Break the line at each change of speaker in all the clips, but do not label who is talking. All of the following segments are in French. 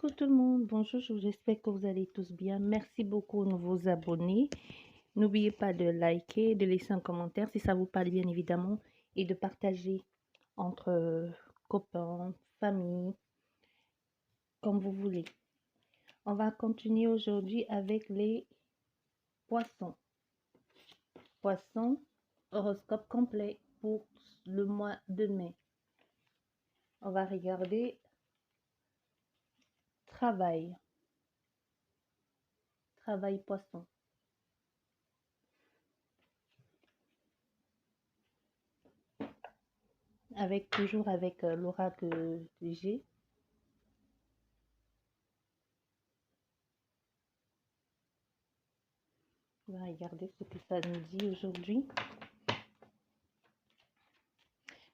Coucou tout le monde, bonjour, j'espère que vous allez tous bien. Merci beaucoup aux nouveaux abonnés. N'oubliez pas de liker, de laisser un commentaire si ça vous parle bien évidemment et de partager entre copains, famille, comme vous voulez. On va continuer aujourd'hui avec les poissons. Poissons, horoscope complet pour le mois de mai. On va regarder travail, travail poisson. Toujours avec l'oracle G. On va regarder ce que ça nous dit aujourd'hui.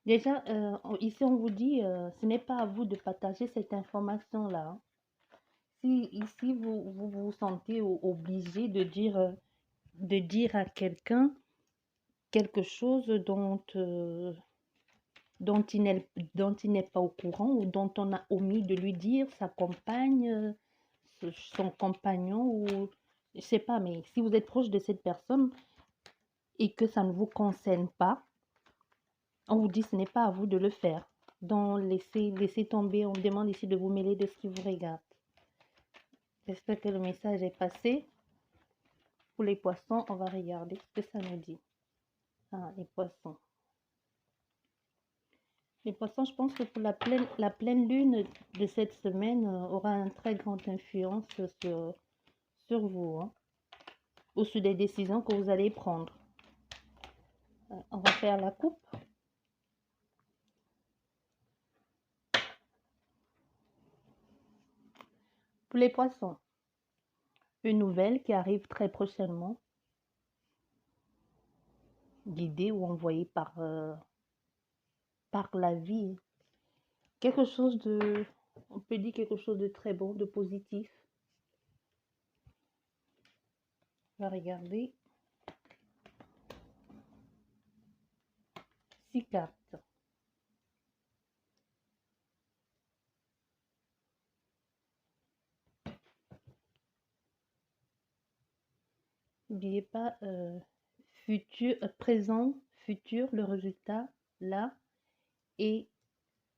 Déjà, ici, on vous dit, ce n'est pas à vous de partager cette information-là. Si ici, vous sentez obligé de dire à quelqu'un quelque chose dont il n'est pas au courant ou dont on a omis de lui dire, sa compagne, son compagnon, ou je ne sais pas, mais si vous êtes proche de cette personne et que ça ne vous concerne pas, on vous dit ce n'est pas à vous de le faire. Donc, laissez tomber. On me demande ici de vous mêler de ce qui vous regarde. J'espère que le message est passé. Pour les poissons, on va regarder ce que ça nous dit. Ah, les poissons. Les poissons, je pense que pour la pleine lune de cette semaine aura une très grande influence sur vous, hein, ou sur les décisions que vous allez prendre. On va faire la coupe. Pour les poissons, une nouvelle qui arrive très prochainement, guidée ou envoyée par la vie. Quelque chose on peut dire quelque chose de très bon, de positif. On va regarder. 6 cartes. N'oubliez pas futur, présent, futur, le résultat, là, et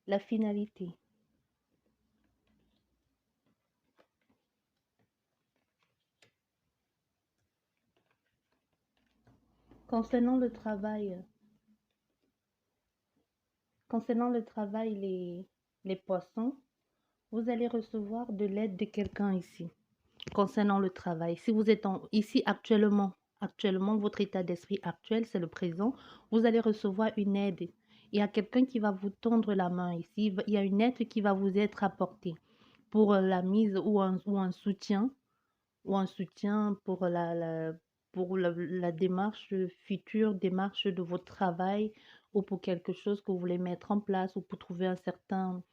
la finalité. Concernant le travail, les poissons, vous allez recevoir de l'aide de quelqu'un ici. Concernant le travail, si vous êtes ici actuellement, votre état d'esprit actuel, c'est le présent, vous allez recevoir une aide. Il y a quelqu'un qui va vous tendre la main ici. Il y a une aide qui va vous être apportée pour la mise ou un soutien pour la démarche, future démarche de votre travail, ou pour quelque chose que vous voulez mettre en place, ou pour trouver un certain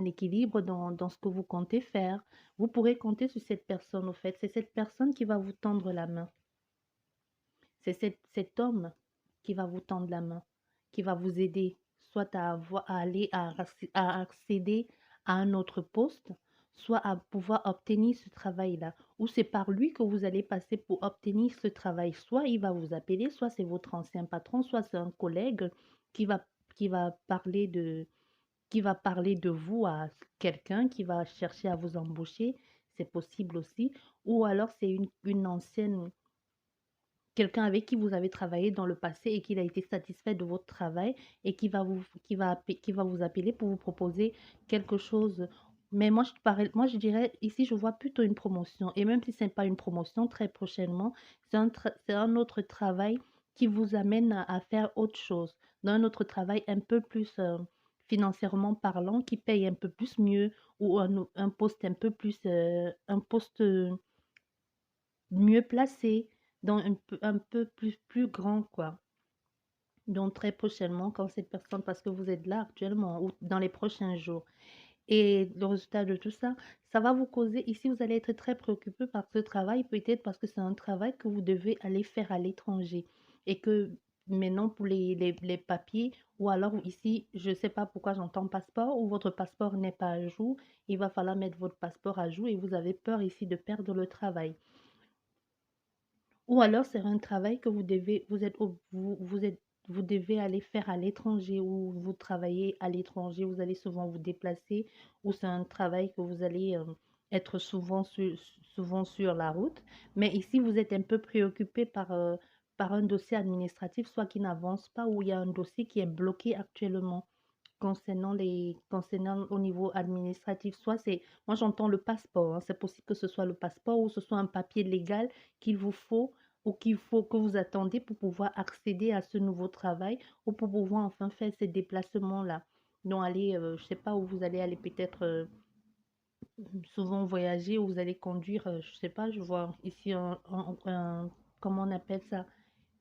équilibre dans ce que vous comptez faire. Vous pourrez compter sur cette personne, au fait. C'est cette personne qui va vous tendre la main. C'est cet homme qui va vous tendre la main, qui va vous aider, soit à accéder à un autre poste, soit à pouvoir obtenir ce travail-là. Ou c'est par lui que vous allez passer pour obtenir ce travail. Soit il va vous appeler, soit c'est votre ancien patron, soit c'est un collègue qui va, qui va parler de, vous à quelqu'un qui va chercher à vous embaucher. C'est possible aussi. Ou alors c'est une ancienne quelqu'un avec qui vous avez travaillé dans le passé et qu'il a été satisfait de votre travail et qui va vous appeler pour vous proposer quelque chose. Mais moi, je dirais, ici, je vois plutôt une promotion. Et même si ce n'est pas une promotion, très prochainement, c'est un autre travail qui vous amène à faire autre chose. Dans un autre travail un peu plus financièrement parlant, qui paye un peu plus mieux, ou un poste un peu plus, un poste mieux placé, dans un peu plus grand, quoi. Donc, très prochainement, quand cette personne, parce que vous êtes là actuellement, ou dans les prochains jours, et le résultat de tout ça, ça va vous causer, ici, vous allez être très préoccupé par ce travail, peut-être parce que c'est un travail que vous devez aller faire à l'étranger, et que maintenant pour les papiers, ou alors ici, je ne sais pas pourquoi j'entends passeport, ou votre passeport n'est pas à jour, il va falloir mettre votre passeport à jour et vous avez peur ici de perdre le travail. Ou alors c'est un travail que vous devez, vous devez aller faire à l'étranger, ou vous travaillez à l'étranger, vous allez souvent vous déplacer, ou c'est un travail que vous allez être souvent sur la route. Mais ici, vous êtes un peu préoccupé par un dossier administratif, soit qui n'avance pas, ou il y a un dossier qui est bloqué actuellement concernant au niveau administratif. Soit c'est, moi j'entends le passeport, hein, c'est possible que ce soit le passeport ou ce soit un papier légal qu'il vous faut ou qu'il faut que vous attendez pour pouvoir accéder à ce nouveau travail ou pour pouvoir enfin faire ces déplacements-là. Donc aller, je sais pas où vous allez aller, peut-être souvent voyager, ou vous allez conduire, je sais pas, je vois ici comment on appelle ça,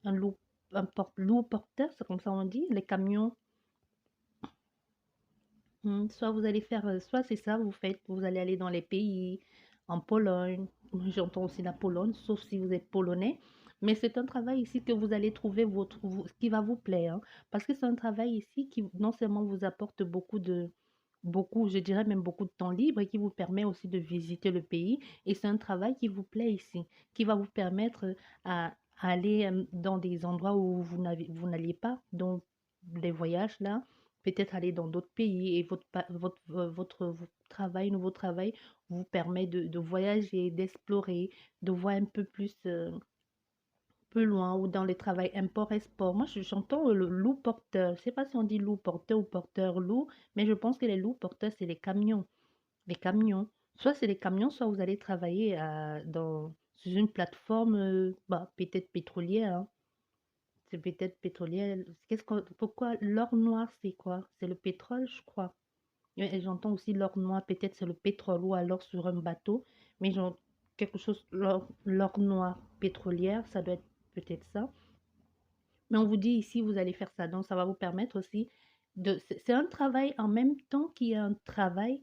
un lourd porteur, c'est comme ça on dit, les camions. Soit vous allez faire, soit c'est ça, vous allez aller dans les pays, en Pologne. J'entends aussi la Pologne, sauf si vous êtes polonais. Mais c'est un travail ici que vous allez trouver ce qui va vous plaire, hein. Parce que c'est un travail ici qui non seulement vous apporte beaucoup, je dirais même beaucoup de temps libre, et qui vous permet aussi de visiter le pays. Et c'est un travail qui vous plaît ici, qui va vous permettre à aller dans des endroits où vous n'alliez pas, donc les voyages là, peut-être aller dans d'autres pays, et votre travail, nouveau travail, vous permet de voyager, d'explorer, de voir un peu plus loin, ou dans les travails import-export. Moi, j'entends le loup porteur. Je ne sais pas si on dit loup porteur ou porteur loup, mais je pense que les loups porteurs, c'est les camions. Les camions. Soit c'est les camions, soit vous allez travailler sur une plateforme, peut-être pétrolière, hein. C'est peut-être pétrolière. Pourquoi l'or noir, c'est quoi? C'est le pétrole, je crois. Et j'entends aussi l'or noir, peut-être c'est le pétrole, ou alors sur un bateau. Mais quelque chose, l'or noir pétrolière, ça doit être peut-être ça. Mais on vous dit ici, vous allez faire ça. Donc, ça va vous permettre aussi c'est un travail en même temps qui est un travail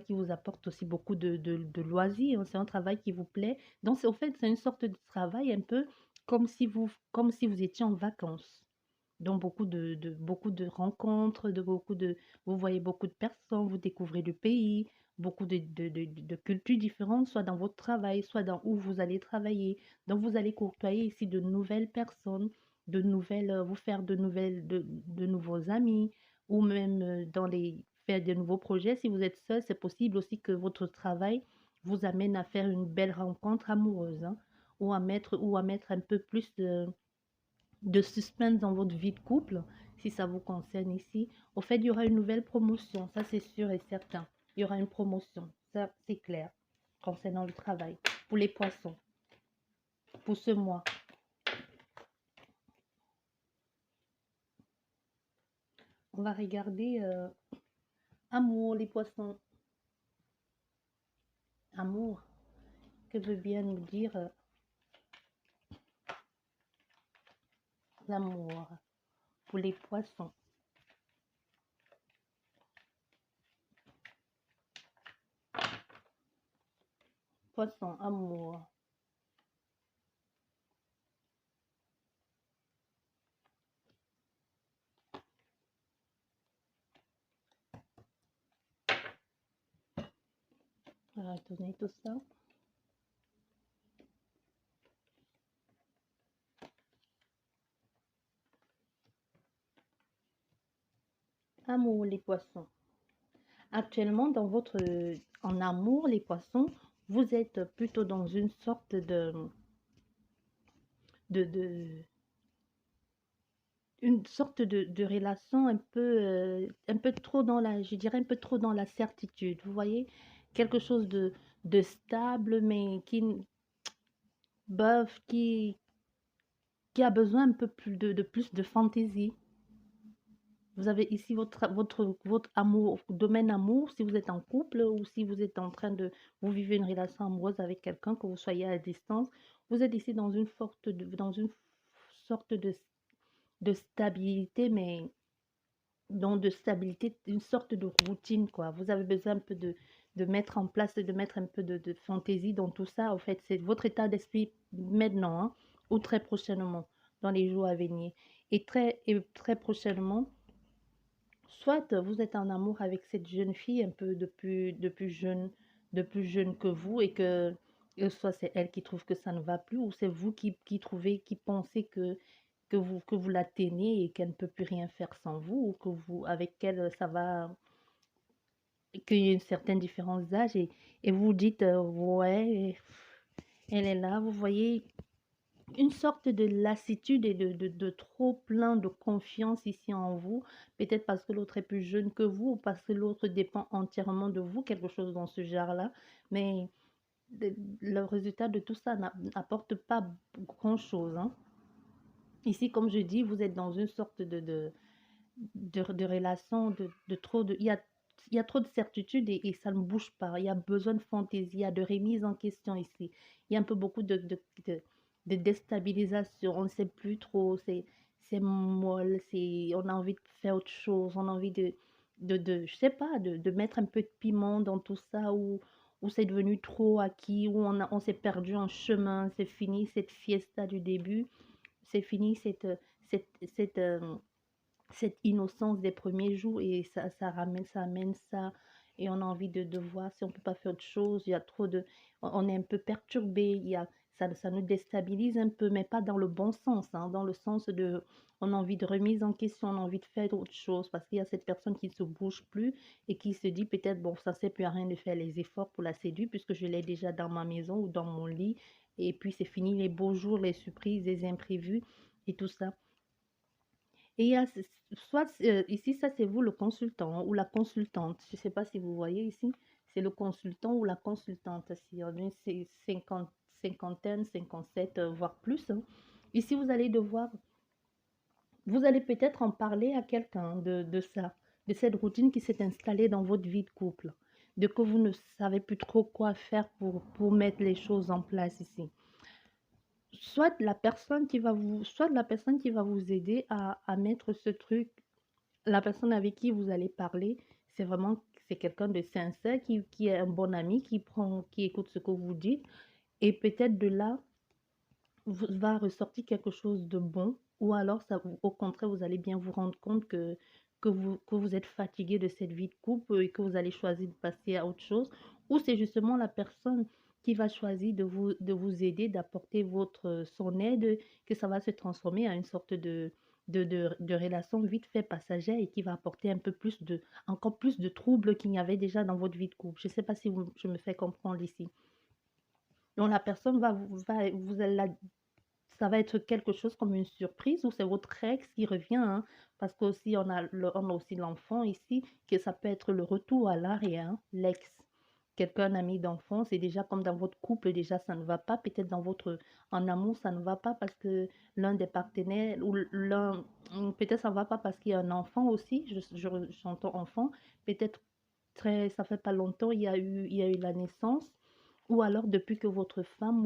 qui vous apporte aussi beaucoup de loisirs, hein. C'est un travail qui vous plaît. Donc, au fait, c'est une sorte de travail un peu comme si vous étiez en vacances. Donc, beaucoup de rencontres, vous voyez beaucoup de personnes, vous découvrez le pays, beaucoup de cultures différentes, soit dans votre travail, soit dans où vous allez travailler. Donc, vous allez côtoyer ici de nouvelles personnes, vous faire de nouveaux amis, ou même faire de nouveaux projets. Si vous êtes seul, c'est possible aussi que votre travail vous amène à faire une belle rencontre amoureuse, hein, ou à mettre un peu plus de suspense dans votre vie de couple, si ça vous concerne ici. Au fait, il y aura une nouvelle promotion, ça c'est sûr et certain. Il y aura une promotion, ça c'est clair, concernant le travail. Pour les poissons, pour ce mois. On va regarder amour, les poissons. Amour, que veut bien nous dire l'amour pour les poissons? Poisson, amour. On va tourner tout ça. Amour, les poissons. Actuellement, en amour, les poissons, vous êtes plutôt dans une sorte de une sorte de relation un peu trop je dirais un peu trop dans la certitude. Vous voyez, quelque chose de stable, mais bof, qui a besoin un peu plus de plus de fantaisie. Vous avez ici votre amour, domaine amour, si vous êtes en couple, ou si vous êtes en train vous vivez une relation amoureuse avec quelqu'un, que vous soyez à distance, vous êtes ici dans une sorte de stabilité, mais de stabilité, une sorte de routine, quoi. Vous avez besoin un peu de mettre en place, de mettre un peu de fantaisie dans tout ça. En fait, c'est votre état d'esprit maintenant, hein, ou très prochainement. dans les jours à venir. Et très prochainement, soit vous êtes en amour avec cette jeune fille un peu de plus jeune que vous et que soit c'est elle qui trouve que ça ne va plus ou c'est vous qui trouvez, qui pensez que vous la tenez et qu'elle ne peut plus rien faire sans vous ou que vous, avec elle, ça va, qu'il y a une certaine différence d'âge et vous vous dites, ouais, elle est là, vous voyez, une sorte de lassitude et de trop plein de confiance ici en vous, peut-être parce que l'autre est plus jeune que vous ou parce que l'autre dépend entièrement de vous, quelque chose dans ce genre-là. Mais le résultat de tout ça n'apporte pas grand-chose, hein. Ici, comme je dis, vous êtes dans une sorte de relation, il y a trop de certitude et ça ne bouge pas. Il y a besoin de fantaisie, il y a de remise en question ici. Il y a un peu beaucoup de déstabilisation. On ne sait plus trop, c'est molle, on a envie de faire autre chose, on a envie je sais pas, de mettre un peu de piment dans tout ça, où c'est devenu trop acquis, où on s'est perdu en chemin, c'est fini cette fiesta du début, c'est fini cette, cette, euh, cette innocence des premiers jours et ça amène ça et on a envie de voir si on peut pas faire autre chose. Il y a trop de, on est un peu perturbé, ça nous déstabilise un peu, mais pas dans le bon sens, hein, dans le sens de, on a envie de remise en question, on a envie de faire autre chose parce qu'il y a cette personne qui ne se bouge plus et qui se dit peut-être, bon, ça ne sert plus à rien de faire les efforts pour la séduire puisque je l'ai déjà dans ma maison ou dans mon lit et puis c'est fini les beaux jours, les surprises, les imprévus et tout ça. Et il y a, soit ici, ça c'est vous le consultant ou la consultante. Je ne sais pas si vous voyez ici, c'est le consultant ou la consultante. Si on est c'est 50, cinquantaine, 57, voire plus, hein. Ici, vous allez peut-être en parler à quelqu'un de ça, de cette routine qui s'est installée dans votre vie de couple, de que vous ne savez plus trop quoi faire pour mettre les choses en place ici. Soit la personne qui va vous aider à mettre ce truc, la personne avec qui vous allez parler, c'est quelqu'un de sincère, qui est un bon ami, qui écoute ce que vous dites, et peut-être de là va ressortir quelque chose de bon, ou alors au contraire, vous allez bien vous rendre compte que vous êtes fatigué de cette vie de couple et que vous allez choisir de passer à autre chose, ou c'est justement la personne qui va choisir de vous aider, d'apporter son aide, que ça va se transformer en une sorte de relation vite fait passagère et qui va apporter encore plus de troubles qu'il y avait déjà dans votre vie de couple. Je ne sais pas si je me fais comprendre ici. Donc la personne ça va être quelque chose comme une surprise ou c'est votre ex qui revient, hein, parce qu'aussi on a aussi l'enfant ici, que ça peut être le retour à l'arrière, hein, l'ex. Quelqu'un, un ami d'enfance, et déjà comme dans votre couple, déjà ça ne va pas, peut-être en amour, ça ne va pas parce que l'un des partenaires, peut-être ça ne va pas parce qu'il y a un enfant aussi, j'entends enfant, peut-être ça fait pas longtemps, il y a eu la naissance, ou alors depuis que votre femme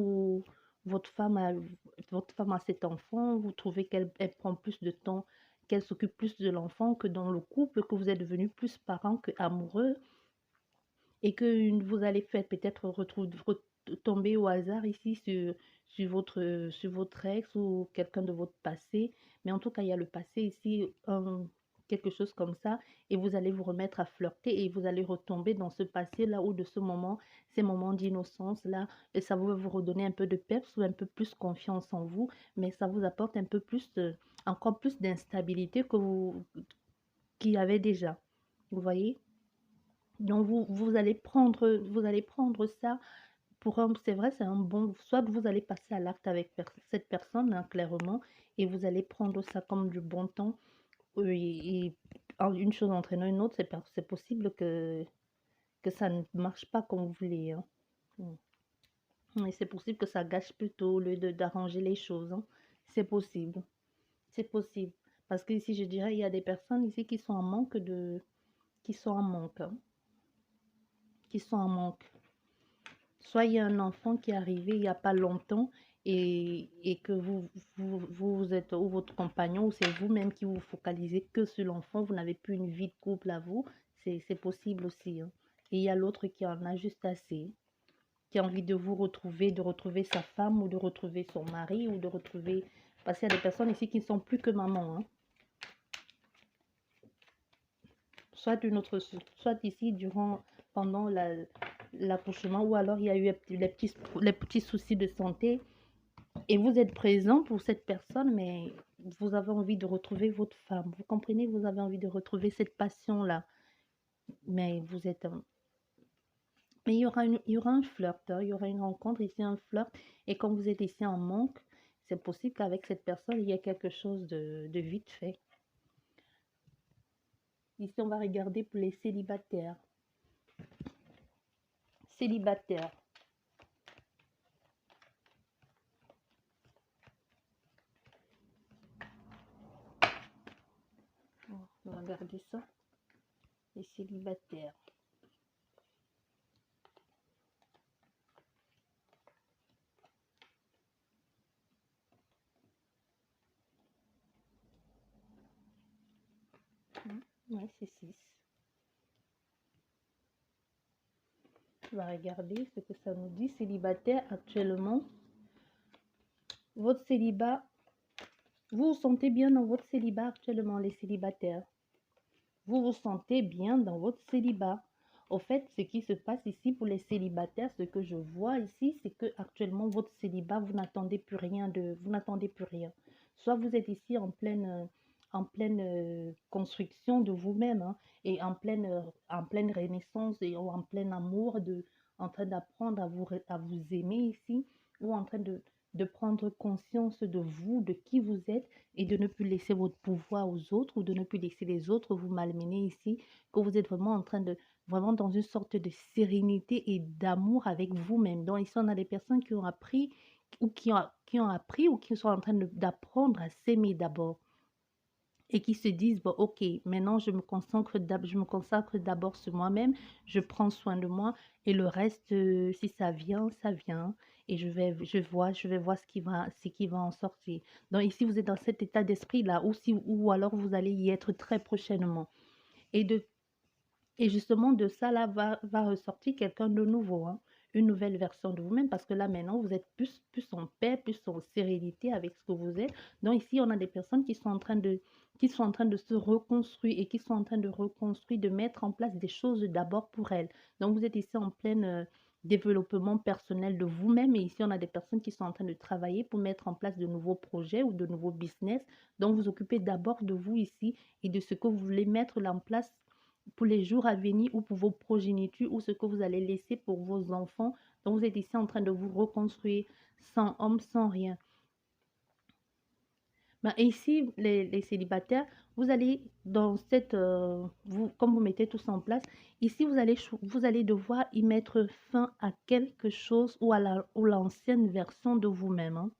a, votre femme a cet enfant, vous trouvez qu'elle prend plus de temps, qu'elle s'occupe plus de l'enfant que dans le couple, que vous êtes devenus plus parents que amoureux, et que vous allez faire peut-être tomber au hasard ici sur votre ex ou quelqu'un de votre passé. Mais en tout cas, il y a le passé ici, quelque chose comme ça, et vous allez vous remettre à flirter et vous allez retomber dans ce passé-là ou de ces moments d'innocence-là, et ça va vous redonner un peu de peps ou un peu plus confiance en vous, mais ça vous apporte un peu plus encore plus d'instabilité qu'il y avait déjà. Vous voyez? Donc vous allez prendre ça c'est vrai, c'est un bon, soit vous allez passer à l'acte avec cette personne, hein, clairement, et vous allez prendre ça comme du bon temps, et une chose entraînant une autre, c'est possible que ça ne marche pas comme vous voulez, hein. Et c'est possible que ça gâche plutôt au lieu d'arranger les choses, hein. C'est possible, c'est possible. Parce que ici, je dirais, il y a des personnes ici qui sont en manque qui sont en manque, hein, qui sont en manque. Soit il y a un enfant qui est arrivé il n'y a pas longtemps et que vous êtes, ou votre compagnon, ou c'est vous-même qui vous focalisez que sur l'enfant, vous n'avez plus une vie de couple à vous, c'est possible aussi, hein. Et il y a l'autre qui en a juste assez, qui a envie de vous retrouver, de retrouver sa femme ou de retrouver son mari ou de retrouver Parce qu'il y a des personnes ici qui ne sont plus que maman, hein. Soit ici pendant l'accouchement, ou alors il y a eu les petits soucis de santé et vous êtes présent pour cette personne, mais vous avez envie de retrouver votre femme. Vous comprenez, vous avez envie de retrouver cette passion-là, mais vous êtes... mais il y aura un flirt, hein, il y aura une rencontre ici, un flirt, et comme vous êtes ici en manque, c'est possible qu'avec cette personne, il y ait quelque chose de vite fait. Ici, on va regarder pour les célibataires. Célibataires. On va regarder ça. Les célibataires. Ouais, c'est 6. On va regarder ce que ça nous dit. Célibataire actuellement. Votre célibat. Vous vous sentez bien dans votre célibat actuellement, les célibataires? Vous vous sentez bien dans votre célibat? Au fait, ce qui se passe ici pour les célibataires, ce que je vois ici, c'est que actuellement votre célibat, vous n'attendez plus rien vous n'attendez plus rien. Soit vous êtes ici en pleine construction de vous-même, hein, et en pleine renaissance et en plein amour, en train d'apprendre à vous aimer ici, ou en train de prendre conscience de vous, de qui vous êtes, et de ne plus laisser votre pouvoir aux autres, ou de ne plus laisser les autres vous malmener ici, que vous êtes vraiment en train de, vraiment dans une sorte de sérénité et d'amour avec vous-même. Donc ici, on a des personnes qui ont appris, ou qui ont appris, ou qui sont en train d'apprendre à s'aimer d'abord, et qui se disent, bon, ok, maintenant je me consacre d'abord sur moi-même, je prends soin de moi, et le reste, si ça vient, ça vient, et je vais voir ce qui va en sortir. Donc ici, vous êtes dans cet état d'esprit-là, ou alors vous allez y être très prochainement. Et de et justement, de ça, là, va ressortir quelqu'un de nouveau, hein, une nouvelle version de vous-même, parce que là, maintenant, vous êtes plus en paix, plus en sérénité avec ce que vous êtes. Donc ici, on a des personnes qui sont en train de se reconstruire, et qui sont en train de reconstruire, de mettre en place des choses d'abord pour elles. Donc vous êtes ici en plein développement personnel de vous-même, et ici, on a des personnes qui sont en train de travailler pour mettre en place de nouveaux projets ou de nouveaux business. Donc vous occupez d'abord de vous ici, et de ce que vous voulez mettre en place pour les jours à venir, ou pour vos progénitures, ou ce que vous allez laisser pour vos enfants. Donc vous êtes ici en train de vous reconstruire sans homme, sans rien. Ben, ici, les célibataires, vous allez dans comme vous mettez tout ça en place, ici vous allez devoir y mettre fin à quelque chose, ou à l'ancienne version de vous-même, hein.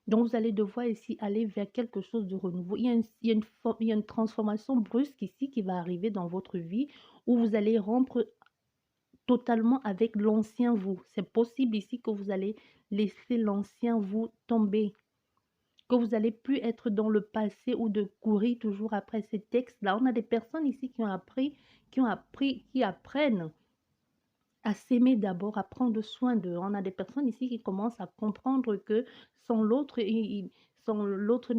Donc, vous allez devoir ici aller vers quelque chose de renouveau. Il y a une transformation brusque ici qui va arriver dans votre vie, où vous allez rompre totalement avec l'ancien vous. C'est possible ici que vous allez laisser l'ancien vous tomber, que vous allez plus être dans le passé, ou de courir toujours après ces textes-là. On a des personnes ici qui apprennent à s'aimer d'abord, à prendre soin d'eux. On a des personnes ici qui commencent à comprendre que sans l'autre, l'autre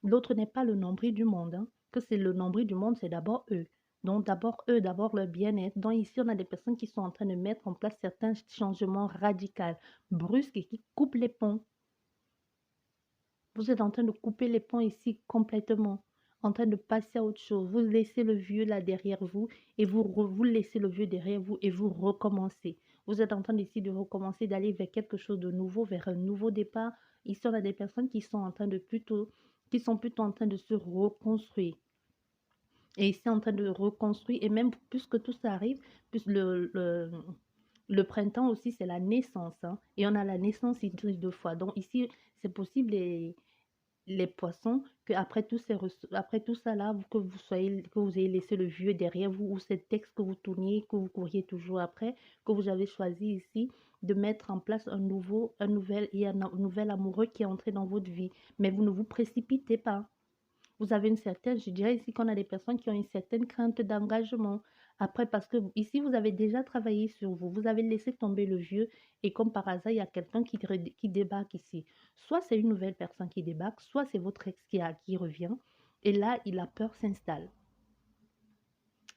l'autre n'est pas le nombril du monde, hein. Que c'est le nombril du monde, c'est d'abord eux. Donc d'abord eux, d'abord leur bien-être. Donc ici, on a des personnes qui sont en train de mettre en place certains changements radicaux, brusques, et qui coupent les ponts. Vous êtes en train de couper les ponts ici complètement, en train de passer à autre chose. Vous laissez le vieux là derrière vous, et vous laissez le vieux derrière vous, et vous recommencez. Vous êtes en train ici de recommencer, d'aller vers quelque chose de nouveau, vers un nouveau départ. Ici, on a des personnes qui sont plutôt en train de se reconstruire. Et ici, en train de reconstruire, et même plus que tout ça arrive, plus le printemps aussi, c'est la naissance, hein. Et on a la naissance ici 2 fois. Donc ici, c'est possible, les poissons, que après tout ça là, que vous ayez laissé le vieux derrière vous, ou cet texte que vous tourniez, que vous couriez toujours après, que vous avez choisi ici de mettre en place un nouvel amoureux qui est entré dans votre vie. Mais vous ne vous précipitez pas. Vous avez je dirais ici qu'on a des personnes qui ont une certaine crainte d'engagement. Après, parce que ici, vous avez déjà travaillé sur vous, vous avez laissé tomber le vieux et comme par hasard, il y a quelqu'un qui débarque ici. Soit c'est une nouvelle personne qui débarque, soit c'est votre ex qui revient. Et là, la peur s'installe.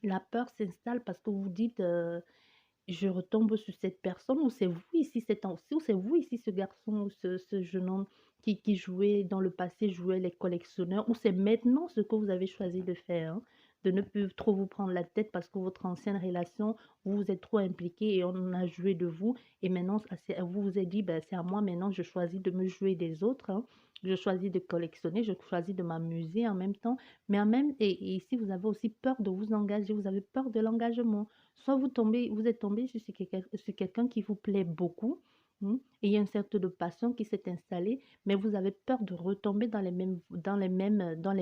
La peur s'installe parce que vous dites, je retombe sur cette personne ou c'est vous ici, ou c'est vous ici, ce garçon ou ce jeune homme qui jouait dans le passé, jouait les collectionneurs, ou c'est maintenant ce que vous avez choisi de faire, hein, de ne plus trop vous prendre la tête parce que votre ancienne relation, vous vous êtes trop impliqué et on a joué de vous, et maintenant vous vous êtes dit, ben, c'est à moi maintenant, je choisis de me jouer des autres, hein. Je choisis de collectionner, je choisis de m'amuser en même temps, mais et ici vous avez aussi peur de vous engager, vous avez peur de l'engagement. Soit vous êtes tombé sur quelqu'un qui vous plaît beaucoup, et il y a une certaine de passion qui s'est installée, mais vous avez peur de retomber dans les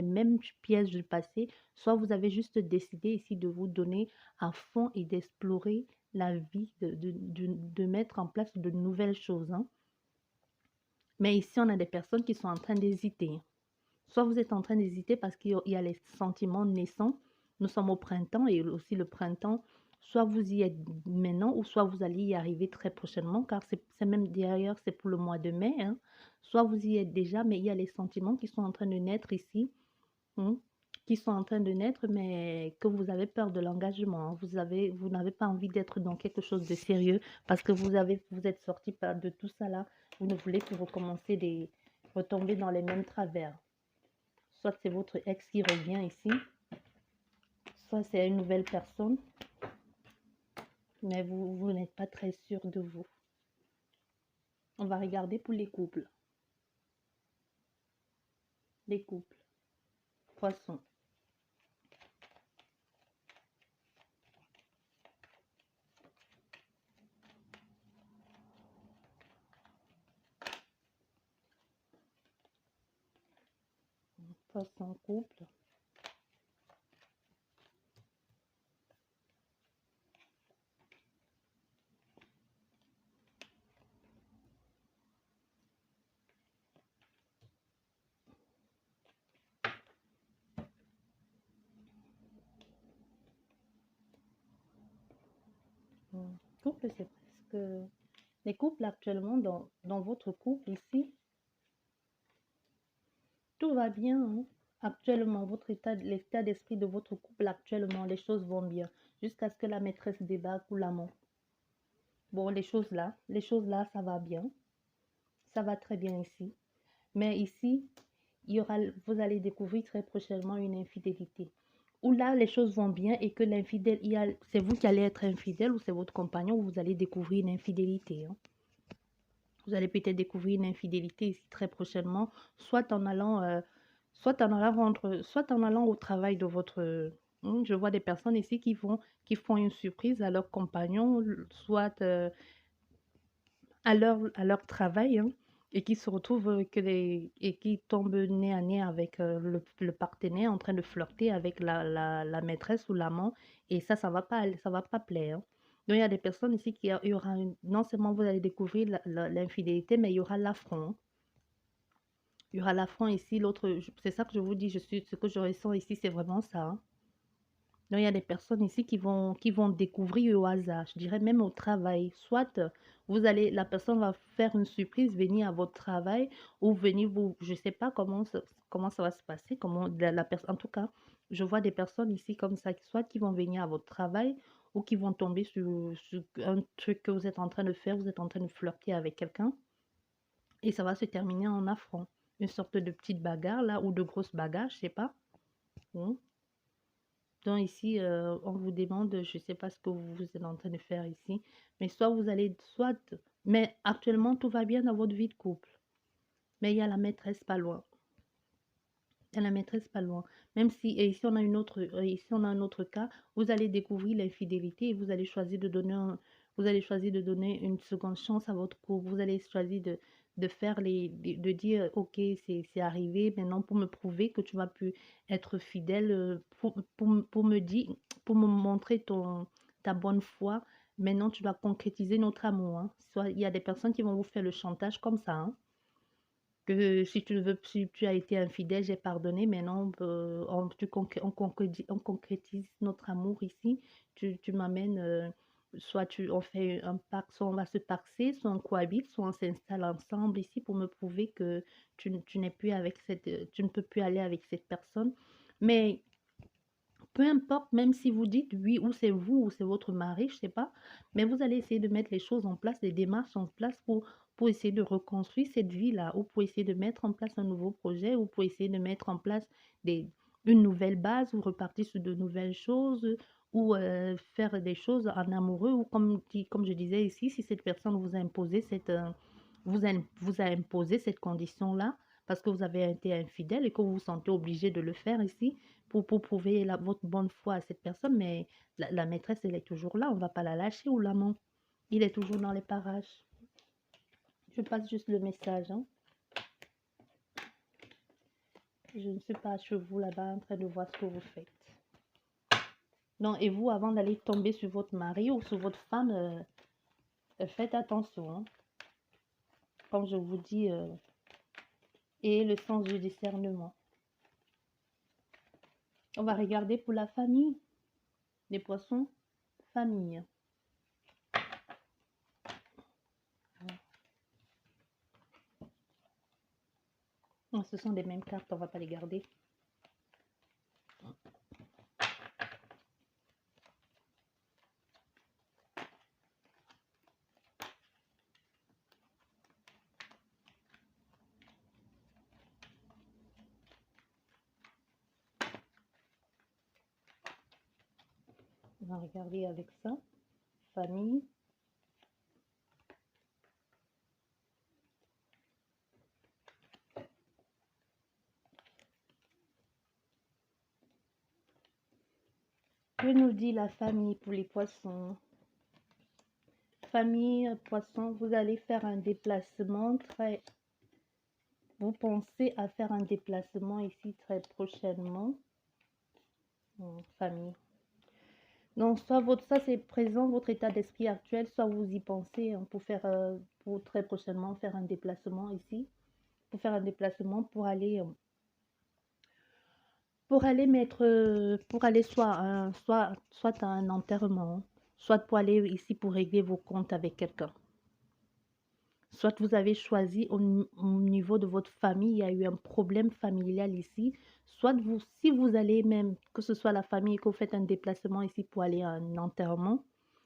mêmes pièges du passé. Soit vous avez juste décidé ici de vous donner à fond et d'explorer la vie, de mettre en place de nouvelles choses, hein. Mais ici, on a des personnes qui sont en train d'hésiter. Soit vous êtes en train d'hésiter parce qu'il y a les sentiments naissants. Nous sommes au printemps et aussi le printemps, soit vous y êtes maintenant ou soit vous allez y arriver très prochainement car c'est même d'ailleurs c'est pour le mois de mai, hein. Soit vous y êtes déjà, mais il y a les sentiments qui sont en train de naître ici, hein, qui sont en train de naître, mais que vous avez peur de l'engagement, hein. Vous n'avez pas envie d'être dans quelque chose de sérieux parce que vous êtes sorti de tout ça là. Vous ne voulez que retomber dans les mêmes travers. Soit c'est votre ex qui revient ici, soit c'est une nouvelle personne, mais vous n'êtes pas très sûr de vous. On va regarder pour les couples. Les couples. Poisson. Poisson, couple. Couple, c'est presque... Les couples actuellement, dans votre couple ici, tout va bien, hein. Actuellement, l'état d'esprit de votre couple, actuellement, les choses vont bien. Jusqu'à ce que la maîtresse débarque ou l'amant. Bon, les choses là, ça va bien. Ça va très bien ici. Mais ici, vous allez découvrir très prochainement une infidélité. Où là, les choses vont bien et que l'infidèle, c'est vous qui allez être infidèle ou c'est votre compagnon où vous allez découvrir une infidélité, hein. Vous allez peut-être découvrir une infidélité ici très prochainement, soit en allant au travail de votre... je vois des personnes ici qui font une surprise à leur compagnon, soit à leur travail, hein, et qui se retrouvent et qui tombent nez à nez avec le partenaire en train de flirter avec la maîtresse ou l'amant, et ça va pas plaire, hein. Donc il y a des personnes ici il y aura non seulement vous allez découvrir l'infidélité, mais il y aura l'affront, hein. Il y aura l'affront ici, c'est ça que je vous dis, ce que je ressens ici, c'est vraiment ça, hein. Donc, il y a des personnes ici qui vont découvrir au hasard, je dirais même au travail. Soit la personne va faire une surprise, venir à votre travail ou venir je ne sais pas comment ça va se passer, comment la personne, en tout cas, je vois des personnes ici comme ça, soit qui vont venir à votre travail ou qui vont tomber sur un truc que vous êtes en train de faire, vous êtes en train de flirter avec quelqu'un et ça va se terminer en affront. Une sorte de petite bagarre là ou de grosse bagarre, je ne sais pas. Hmm. Donc ici, on vous demande, je ne sais pas ce que vous êtes en train de faire ici, mais mais actuellement, tout va bien dans votre vie de couple, mais il y a la maîtresse pas loin. Il y a la maîtresse pas loin. Même si, et ici on a un autre cas, vous allez découvrir l'infidélité et vous allez choisir de donner une seconde chance à votre couple. Vous allez choisir de dire, ok, c'est arrivé maintenant pour me prouver que tu vas plus être fidèle, pour me montrer ta bonne foi. Maintenant, tu dois concrétiser notre amour, hein. Soit il y a des personnes qui vont vous faire le chantage comme ça, hein. Que si tu veux, si tu as été infidèle, j'ai pardonné, maintenant, on concrétise notre amour ici. Tu m'amènes, soit on fait un pacte, soit on va se paxer, soit on cohabite, soit on s'installe ensemble ici pour me prouver que tu n'es plus avec tu ne peux plus aller avec cette personne. Mais peu importe, même si vous dites oui, ou c'est vous, ou c'est votre mari, je sais pas, mais vous allez essayer de mettre les choses en place, les démarches en place pour essayer de reconstruire cette vie-là, ou pour essayer de mettre en place un nouveau projet, ou pour essayer de mettre en place des, une nouvelle base, ou repartir sur de nouvelles choses, ou faire des choses en amoureux, ou comme je disais ici, si cette personne vous a imposé vous a imposé cette condition-là, parce que vous avez été infidèle et que vous vous sentez obligé de le faire ici, pour prouver votre bonne foi à cette personne, mais la maîtresse, elle est toujours là, on ne va pas la lâcher, ou l'amant, il est toujours dans les parages. Je passe juste le message, hein. Je ne suis pas chez vous là-bas en train de voir ce que vous faites. Non, et vous, avant d'aller tomber sur votre mari ou sur votre femme, faites attention, hein. Comme je vous dis, et le sens du discernement. On va regarder pour la famille, les poissons, famille. Non, ce sont des mêmes cartes, on ne va pas les garder. On va regarder avec ça. Famille. Que nous dit la famille pour les poissons? Famille, poisson, vous allez faire un déplacement très... Vous pensez à faire un déplacement ici très prochainement. Famille. Donc, soit ça c'est présent, votre état d'esprit actuel, soit vous y pensez hein, pour très prochainement faire un déplacement ici. Pour faire un déplacement pour aller soit à un enterrement, soit pour aller ici pour régler vos comptes avec quelqu'un. Soit vous avez choisi au niveau de votre famille, il y a eu un problème familial ici. Soit vous, si vous allez même, que ce soit la famille, que vous faites un déplacement ici pour aller à un enterrement,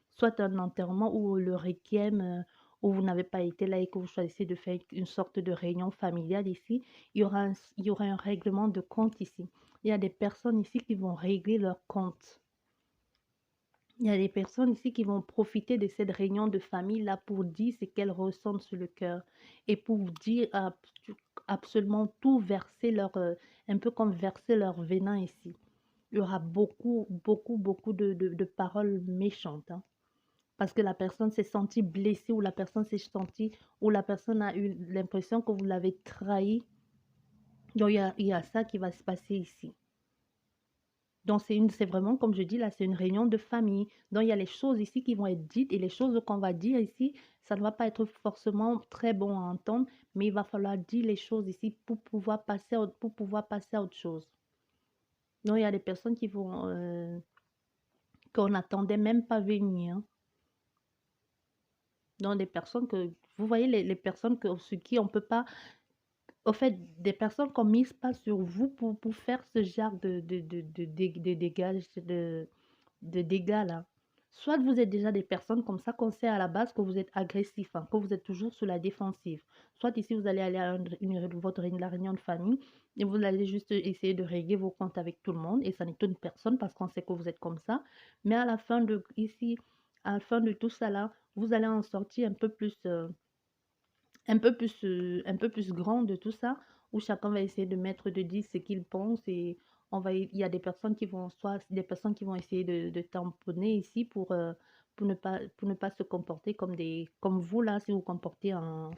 soit un enterrement ou le requiem, où vous n'avez pas été là et que vous choisissez de faire une sorte de réunion familiale ici, il y aura un règlement de compte ici. Il y a des personnes ici qui vont régler leurs comptes. Il y a des personnes ici qui vont profiter de cette réunion de famille-là pour dire ce qu'elles ressentent sur le cœur et pour dire absolument tout, un peu comme verser leur venin ici. Il y aura beaucoup, beaucoup, beaucoup de paroles méchantes. Hein, parce que la personne s'est sentie blessée ou la personne s'est sentie, ou la personne a eu l'impression que vous l'avez trahi. Donc, il y a ça qui va se passer ici. Donc, c'est vraiment, comme je dis là, c'est une réunion de famille. Donc, il y a les choses ici qui vont être dites et les choses qu'on va dire ici, ça ne va pas être forcément très bon à entendre, mais il va falloir dire les choses ici pour pouvoir passer à autre chose. Donc, il y a des personnes qu'on n'attendait même pas venir. Hein. Donc, des personnes que, vous voyez, les personnes sur qui on ne peut pas, au fait, des personnes qu'on ne mise pas sur vous pour faire ce genre de dégâts là. Soit vous êtes déjà des personnes comme ça qu'on sait à la base que vous êtes agressif, hein, que vous êtes toujours sur la défensive. Soit ici vous allez aller à la réunion de famille et vous allez juste essayer de régler vos comptes avec tout le monde et ça n'étonne personne parce qu'on sait que vous êtes comme ça. Mais à la fin de ici, à la fin de tout ça là, vous allez en sortir un peu plus grand de tout ça, où chacun va essayer de dire ce qu'il pense et il y a des personnes qui vont, soit des personnes qui vont essayer de tamponner ici pour ne pas se comporter comme vous là, si vous comportez en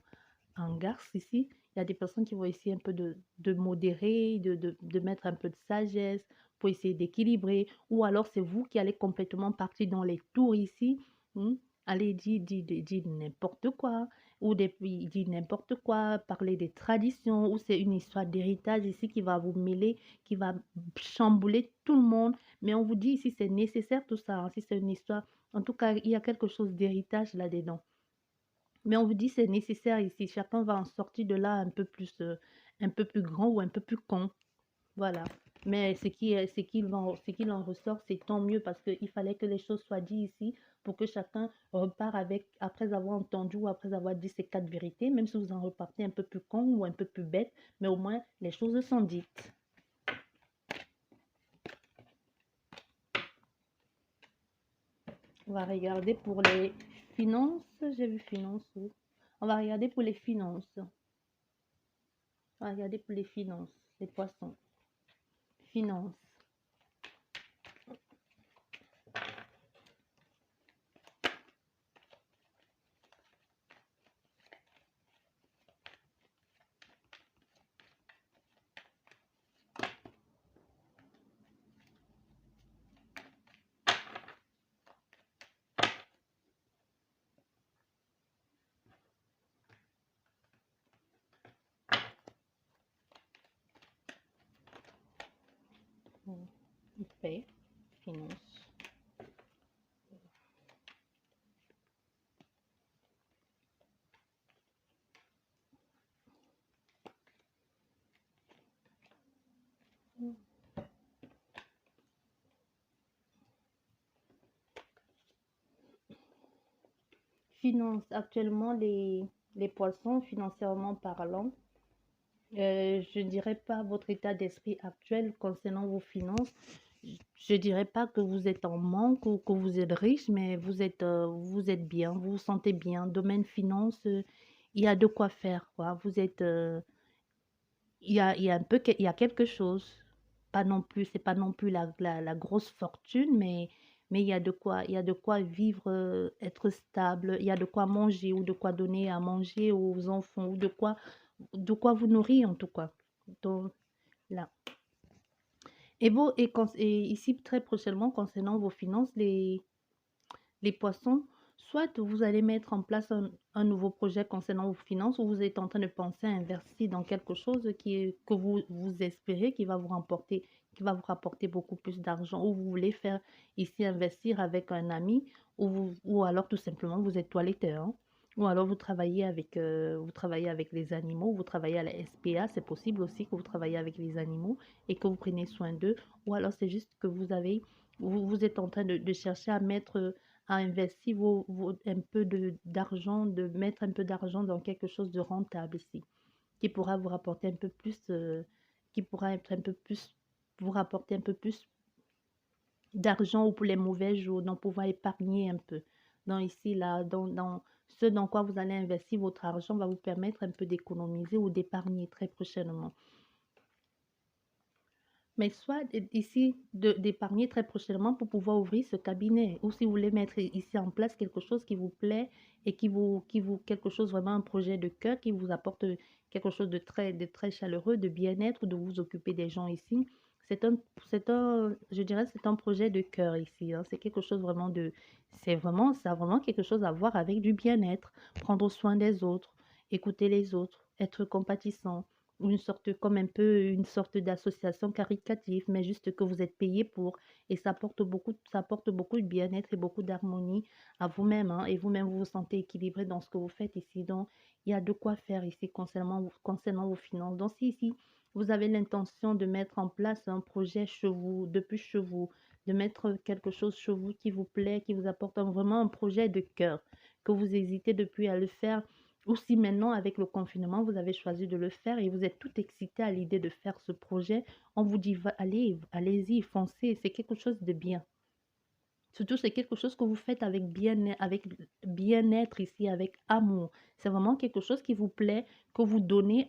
garce ici. Il y a des personnes qui vont essayer un peu de modérer, de mettre un peu de sagesse pour essayer d'équilibrer, ou alors c'est vous qui allez complètement partir dans les tours ici. Allez, dire n'importe quoi, ou dire n'importe quoi, parler des traditions, ou c'est une histoire d'héritage ici qui va vous mêler, qui va chambouler tout le monde. Mais on vous dit ici, c'est nécessaire tout ça, hein, si c'est une histoire. En tout cas, il y a quelque chose d'héritage là-dedans. Mais on vous dit c'est nécessaire ici. Chacun va en sortir de là un peu plus grand ou un peu plus con. Voilà. Mais ce qu'il en ressort, c'est tant mieux parce qu'il fallait que les choses soient dites ici pour que chacun repart avec, après avoir entendu ou après avoir dit ces quatre vérités, même si vous en repartez un peu plus con ou un peu plus bête, mais au moins les choses sont dites. On va regarder pour les finances. J'ai vu finances. On va regarder pour les finances. On va regarder pour les finances, les poissons. Finances. Paix, finance. Finance, actuellement, les poissons, financièrement parlant, je ne dirais pas votre état d'esprit actuel concernant vos finances. Je ne dirais pas que vous êtes en manque ou que vous êtes riche, mais vous êtes bien, vous vous sentez bien. Domaine finance, il y a de quoi faire, quoi. Vous êtes, il y a un peu, il y a quelque chose. Pas non plus, c'est pas non plus la grosse fortune, mais il y a de quoi vivre, être stable, il y a de quoi manger ou de quoi donner à manger aux enfants ou de quoi vous nourrir en tout cas. Donc, là. Et ici, très prochainement, concernant vos finances, les poissons, soit vous allez mettre en place un nouveau projet concernant vos finances ou vous êtes en train de penser à investir dans quelque chose que vous espérez qui va vous rapporter beaucoup plus d'argent ou vous voulez faire ici investir avec un ami ou alors tout simplement vous êtes toiletteur, hein. Ou alors vous travaillez avec les animaux, vous travaillez à la SPA, c'est possible aussi que vous travaillez avec les animaux et que vous prenez soin d'eux. Ou alors c'est juste que vous êtes en train de chercher à mettre à investir un peu d'argent, de mettre un peu d'argent dans quelque chose de rentable ici, qui pourra vous rapporter un peu plus, qui pourra être un peu plus, vous rapporter un peu plus d'argent ou pour les mauvais jours, donc pouvoir épargner un peu. Donc ici, là, dans ce dans quoi vous allez investir votre argent va vous permettre un peu d'économiser ou d'épargner très prochainement. Mais soit ici d'épargner très prochainement pour pouvoir ouvrir ce cabinet. Ou si vous voulez mettre ici en place quelque chose qui vous plaît et quelque chose vraiment, un projet de cœur qui vous apporte quelque chose de très chaleureux, de bien-être, de vous occuper des gens ici. Je dirais, c'est un projet de cœur ici, hein. C'est quelque chose vraiment ça a vraiment quelque chose à voir avec du bien-être, prendre soin des autres, écouter les autres, être compatissant une sorte comme un peu une sorte d'association caritative, mais juste que vous êtes payé pour et ça apporte beaucoup de bien-être et beaucoup d'harmonie à vous-même, hein, et vous-même vous vous sentez équilibré dans ce que vous faites ici. Donc, il y a de quoi faire ici concernant vos finances. Donc, si ici, vous avez l'intention de mettre en place un projet chez vous, depuis chez vous, de mettre quelque chose chez vous qui vous plaît, qui vous apporte vraiment un projet de cœur, que vous hésitez depuis à le faire, ou si maintenant, avec le confinement, vous avez choisi de le faire et vous êtes tout excité à l'idée de faire ce projet, on vous dit, allez, allez-y, foncez, c'est quelque chose de bien. Surtout, c'est quelque chose que vous faites avec bien-être ici, avec amour. C'est vraiment quelque chose qui vous plaît, que vous donnez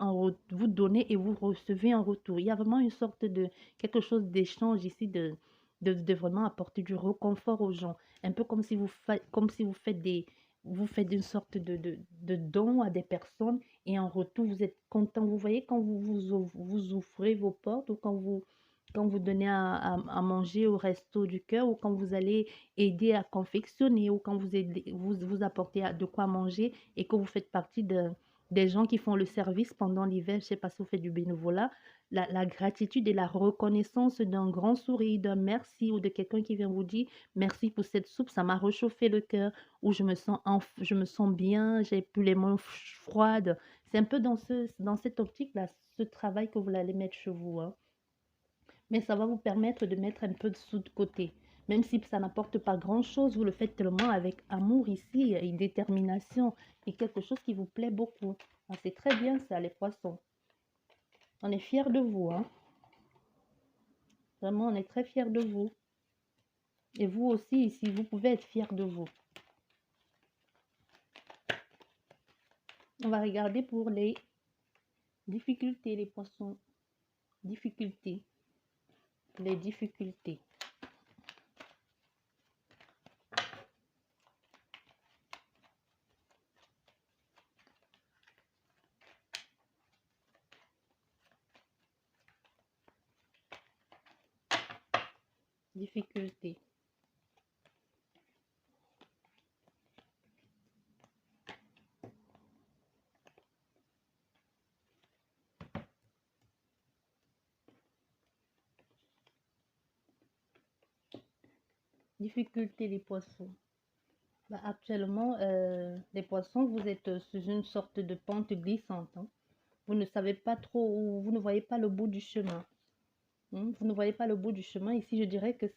et vous recevez en retour. Il y a vraiment une sorte de quelque chose d'échange ici, de vraiment apporter du réconfort aux gens. Un peu comme si vous faites une sorte de don à des personnes et en retour, vous êtes content. Vous voyez, quand vous ouvrez vos portes ou quand vous donnez à manger au resto du cœur ou quand vous allez aider à confectionner ou quand vous apportez de quoi manger et que vous faites partie des gens qui font le service pendant l'hiver, je sais pas si vous faites du bénévolat, la gratitude et la reconnaissance d'un grand sourire, d'un merci ou de quelqu'un qui vient vous dire merci pour cette soupe, ça m'a réchauffé le cœur ou je me sens bien, j'ai plus les mains froides. C'est un peu dans cette optique-là, ce travail que vous allez mettre chez vous, hein. Mais ça va vous permettre de mettre un peu de sous de côté. Même si ça n'apporte pas grand-chose, vous le faites tellement avec amour ici et détermination et quelque chose qui vous plaît beaucoup. Ah, c'est très bien ça, les poissons. On est fiers de vous, hein. Vraiment, on est très fiers de vous. Et vous aussi, ici, vous pouvez être fiers de vous. On va regarder pour les difficultés, les poissons. Difficultés. Les difficultés. Difficultés. Difficultés, les poissons. Bah, actuellement, les poissons, vous êtes sur une sorte de pente glissante, hein. Vous ne savez pas trop où, vous ne voyez pas le bout du chemin, hein. Vous ne voyez pas le bout du chemin. Ici, je dirais que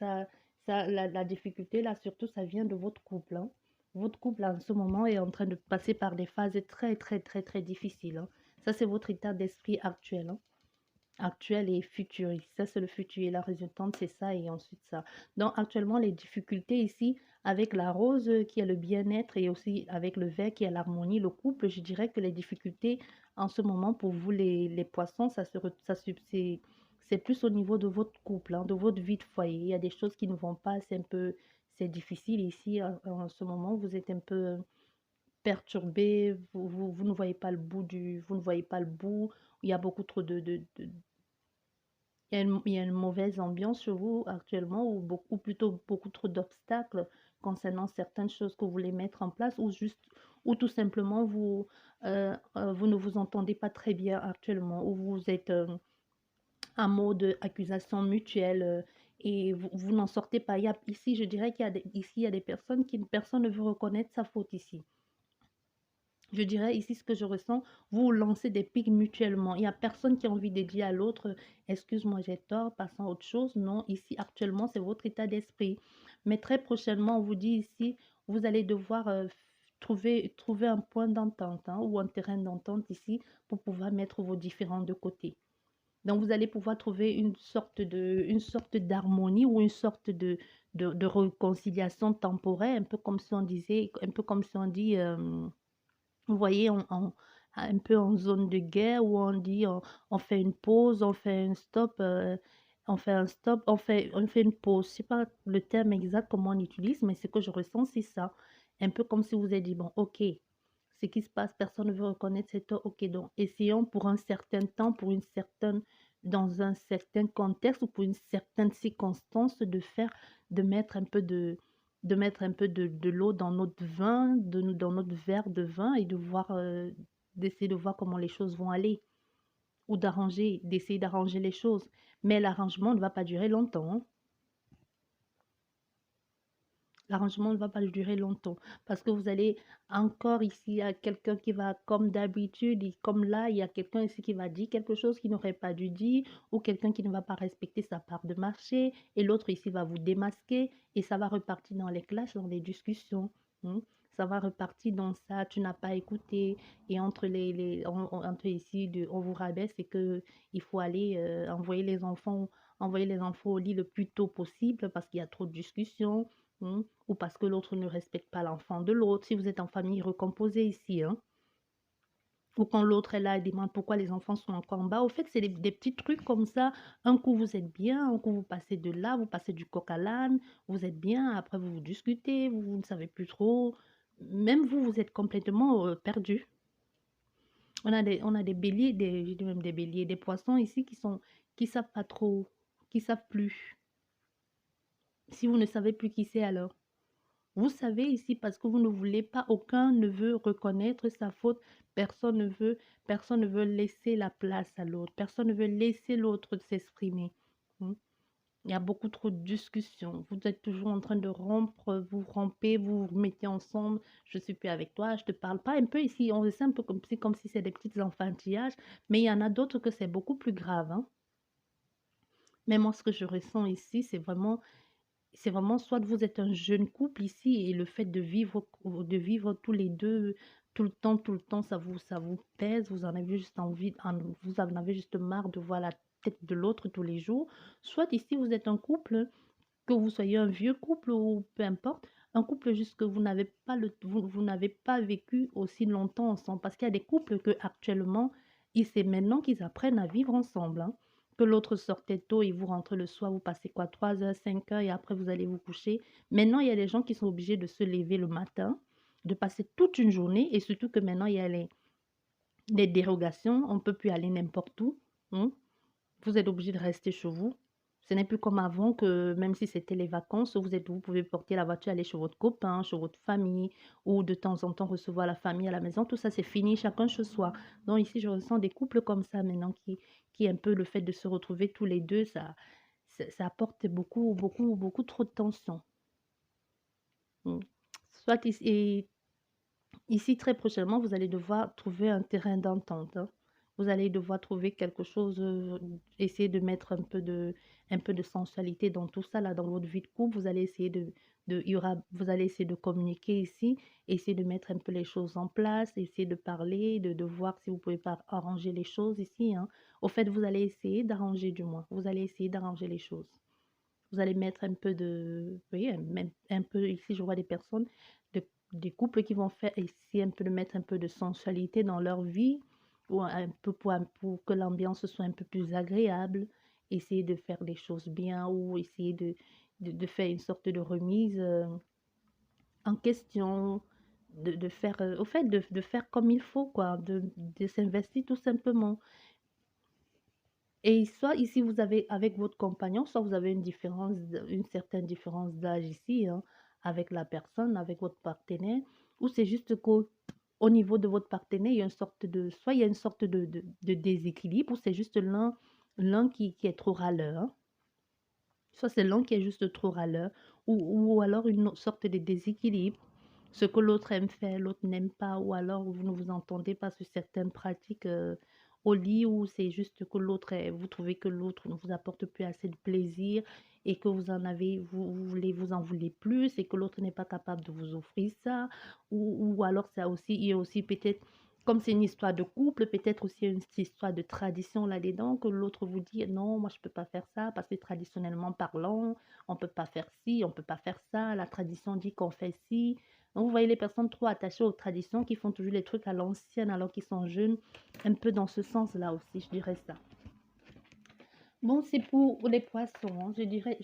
la difficulté, là, surtout, ça vient de votre couple, hein. Votre couple, en ce moment, est en train de passer par des phases très, très, très, très difficiles, hein. Ça, c'est votre état d'esprit actuel, hein. Actuel et futuriste. Ça, c'est le futur et la résultante, c'est ça et ensuite ça. Donc, actuellement, les difficultés ici, avec la rose qui est le bien-être et aussi avec le vert qui est l'harmonie, le couple, je dirais que les difficultés en ce moment pour vous, les poissons, c'est plus au niveau de votre couple, hein, de votre vie de foyer. Il y a des choses qui ne vont pas, c'est difficile ici en ce moment. Vous êtes un peu perturbé, vous ne voyez pas le bout vous ne voyez pas le bout. Il y a beaucoup trop il y a une mauvaise ambiance chez vous actuellement ou plutôt beaucoup trop d'obstacles concernant certaines choses que vous voulez mettre en place ou tout simplement vous ne vous entendez pas très bien actuellement ou vous êtes en mode accusation mutuelle et vous n'en sortez pas. Ici, je dirais ici, il y a des personnes personne ne veut reconnaître sa faute ici. Je dirais ici ce que je ressens, vous lancez des pics mutuellement. Il n'y a personne qui a envie de dire à l'autre, excuse-moi, j'ai tort, passons à autre chose. Non, ici actuellement, c'est votre état d'esprit. Mais très prochainement, on vous dit ici, vous allez devoir trouver un point d'entente, hein, ou un terrain d'entente ici pour pouvoir mettre vos différends de côté. Donc, vous allez pouvoir trouver une sorte d'harmonie ou une sorte de réconciliation temporaire, un peu comme si on disait, un peu comme si on dit... vous voyez, un peu en zone de guerre où on dit on fait une pause, on fait un stop, on fait une pause. Je sais pas le terme exact comment on utilise, mais ce que je ressens, c'est ça. Un peu comme si vous avez dit, bon, ok, ce qui se passe, personne ne veut reconnaître c'est toi, ok, donc essayons pour un certain temps, dans un certain contexte ou pour une certaine circonstance de mettre un peu de l'eau dans notre vin, dans notre verre de vin et d'essayer de voir comment les choses vont aller ou d'essayer d'arranger les choses. Mais l'arrangement ne va pas durer longtemps, hein. L'arrangement ne va pas durer longtemps parce que vous allez encore ici, il y a quelqu'un qui va, comme d'habitude, comme là, il y a quelqu'un ici qui va dire quelque chose qu'il n'aurait pas dû dire ou quelqu'un qui ne va pas respecter sa part de marché et l'autre ici va vous démasquer et ça va repartir dans les clashs, dans les discussions, hein. Ça va repartir dans ça, tu n'as pas écouté et entre ici, on vous rabaisse et que il faut aller envoyer les enfants au lit le plus tôt possible parce qu'il y a trop de discussions. Ou parce que l'autre ne respecte pas l'enfant de l'autre, si vous êtes en famille recomposée ici, hein. Ou quand l'autre est là et demande pourquoi les enfants sont encore en bas. Au fait, c'est des petits trucs comme ça. Un coup, vous êtes bien, un coup, vous passez de là, vous passez du coq à l'âne, vous êtes bien, après, vous discutez, vous ne savez plus trop. Même vous, vous êtes complètement perdu. On a des béliers, je dis même des béliers, des poissons ici qui savent pas trop. qui savent plus. Si vous ne savez plus qui c'est alors? Vous savez ici parce que vous ne voulez pas, aucun ne veut reconnaître sa faute, personne ne veut laisser la place à l'autre, personne ne veut laisser l'autre s'exprimer. Hmm. Il y a beaucoup trop de discussions. Vous êtes toujours en train de rompre, vous rompez, vous vous mettez ensemble. Je suis plus avec toi, je te parle pas. Un peu ici, on sait un peu comme si c'est des petits enfantillages, mais il y en a d'autres que c'est beaucoup plus grave, hein. Mais moi, ce que je ressens ici, c'est vraiment soit vous êtes un jeune couple ici et le fait de vivre tous les deux tout le temps, ça vous pèse, vous en avez juste envie, vous en avez juste marre de voir la tête de l'autre tous les jours. Soit ici vous êtes un couple, que vous soyez un vieux couple ou peu importe, un couple juste que vous n'avez pas vous n'avez pas vécu aussi longtemps ensemble. Parce qu'il y a des couples que actuellement, c'est maintenant qu'ils apprennent à vivre ensemble, hein. Que l'autre sortait tôt et vous rentrez le soir, vous passez quoi, 3 heures, 5 heures et après vous allez vous coucher. Maintenant, il y a des gens qui sont obligés de se lever le matin, de passer toute une journée et surtout que maintenant, il y a les dérogations, on ne peut plus aller n'importe où, hein. Vous êtes obligé de rester chez vous. Ce n'est plus comme avant que même si c'était les vacances, vous pouvez porter la voiture, aller chez votre copain, chez votre famille, ou de temps en temps recevoir la famille à la maison. Tout ça, c'est fini, chacun chez soi. Donc ici, je ressens des couples comme ça maintenant qui est un peu le fait de se retrouver tous les deux, ça apporte beaucoup trop de tension. Mm. Soit ici, très prochainement, vous allez devoir trouver un terrain d'entente, hein. Vous allez devoir trouver quelque chose, essayer de mettre un peu de sensualité dans tout ça, là, dans votre vie de couple. Vous allez essayer vous allez essayer de communiquer ici, essayer de mettre un peu les choses en place, essayer de parler, de voir si vous pouvez pas arranger les choses ici, hein. Au fait, vous allez essayer d'arranger du moins. Vous allez essayer d'arranger les choses. Vous allez mettre un peu vous voyez, même un peu ici, je vois des personnes, de des couples qui vont faire essayer un peu de mettre un peu de sensualité dans leur vie ou un peu pour que l'ambiance soit un peu plus agréable, essayer de faire des choses bien ou essayer de faire une sorte de remise, en question, de faire, au fait, de faire comme il faut quoi, de s'investir tout simplement. Et soit ici vous avez avec votre compagnon, soit vous avez une certaine différence d'âge ici, hein, avec la personne, avec votre partenaire, ou c'est juste qu'au au niveau de votre partenaire, il y a une sorte de, soit il y a une sorte de déséquilibre, ou c'est juste l'un qui est trop râleur, hein. Soit c'est l'un qui est juste trop râleur, ou alors une sorte de déséquilibre. Ce que l'autre aime faire, l'autre n'aime pas, ou alors vous ne vous entendez pas sur certaines pratiques au lit, ou c'est juste que vous trouvez que l'autre ne vous apporte plus assez de plaisir et que vous en voulez plus et que l'autre n'est pas capable de vous offrir ça, ou alors ça aussi, il y a aussi peut-être, comme c'est une histoire de couple, peut-être aussi une histoire de tradition là-dedans, que l'autre vous dit non, moi je peux pas faire ça parce que traditionnellement parlant, on peut pas faire ci, on peut pas faire ça, la tradition dit qu'on fait ci. Donc, vous voyez les personnes trop attachées aux traditions qui font toujours les trucs à l'ancienne alors qu'ils sont jeunes, un peu dans ce sens-là aussi, je dirais ça. Bon, c'est pour les poissons, hein. Je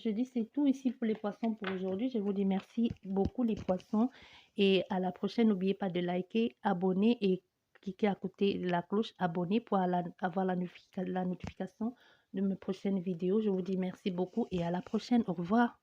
dis c'est tout ici pour les poissons pour aujourd'hui. Je vous dis merci beaucoup les poissons et à la prochaine. N'oubliez pas de liker, abonner et cliquer à côté de la cloche abonner pour avoir la notification de mes prochaines vidéos. Je vous dis merci beaucoup et à la prochaine. Au revoir.